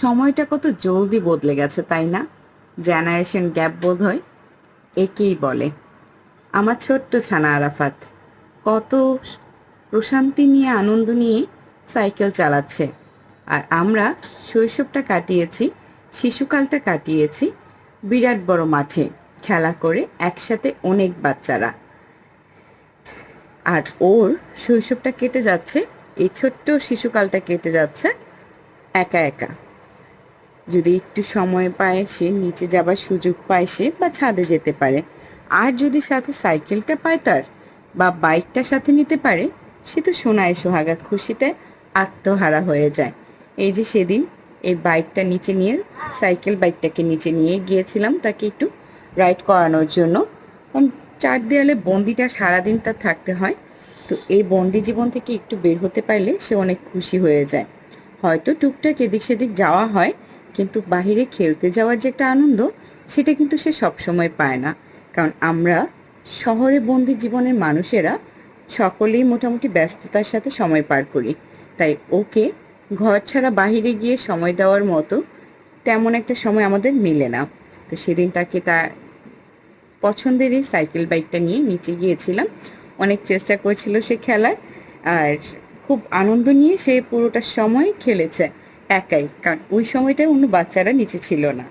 সময়টা কত জলদি বদলে গেছে তাই না? জেনারেশন গ্যাপ বোধ হয় একেই বলে। আমার ছোট্ট ছানা আরাফাত কত প্রশান্তি নিয়ে আনন্দ নিয়ে সাইকেল চালাচ্ছে, আর আমরা শৈশবটা কাটিয়েছি, শিশুকালটা কাটিয়েছি বিরাট বড় মাঠে খেলা করে একসাথে অনেক বাচ্চারা। আর ওর শৈশবটা কেটে যাচ্ছে, এই ছোট্ট শিশুকালটা কেটে যাচ্ছে একা একা। যদি একটু সময় পায় সে, নিচে যাবার সুযোগ পায় সে, বা ছাদে যেতে পারে। আর যদি সাথে সাইকেলটা পায় তার, বা বাইকটা সাথে নিতে পারে, সে তো সোনায় সোহাগা খুশিতে আত্মহারা হয়ে যায়। এই যে সেদিন এই বাইকটা নিচে নিয়ে, সাইকেল বাইকটাকে নিচে নিয়ে গিয়েছিলাম তাকে একটু রাইড করানোর জন্য, কারণ চার দেয়ালে বন্দিটা সারাদিন তার থাকতে হয়। তো এই বন্দি জীবন থেকে একটু বের হতে পারলে সে অনেক খুশি হয়ে যায়। হয়তো টুকটাক এদিক সেদিক যাওয়া হয়, কিন্তু বাহিরে খেলতে যাওয়ার যে একটা আনন্দ, সেটা কিন্তু সে সবসময় পায় না। কারণ আমরা শহরে বন্দি জীবনের মানুষেরা সকলেই মোটামুটি ব্যস্ততার সাথে সময় পার করি। তাই ওকে ঘর ছাড়া বাহিরে গিয়ে সময় দেওয়ার মতো তেমন একটা সময় আমাদের মিলে না। তো সেদিন তাকে তার পছন্দের এই সাইকেল বাইকটা নিয়ে নিচে গিয়েছিলাম। অনেক চেষ্টা করেছিল সে খেলার, আর খুব আনন্দ নিয়ে সে পুরোটা সময় খেলেছে একাই, কারণ ওই সময়টায় অন্য বাচ্চারা নিচে ছিল না।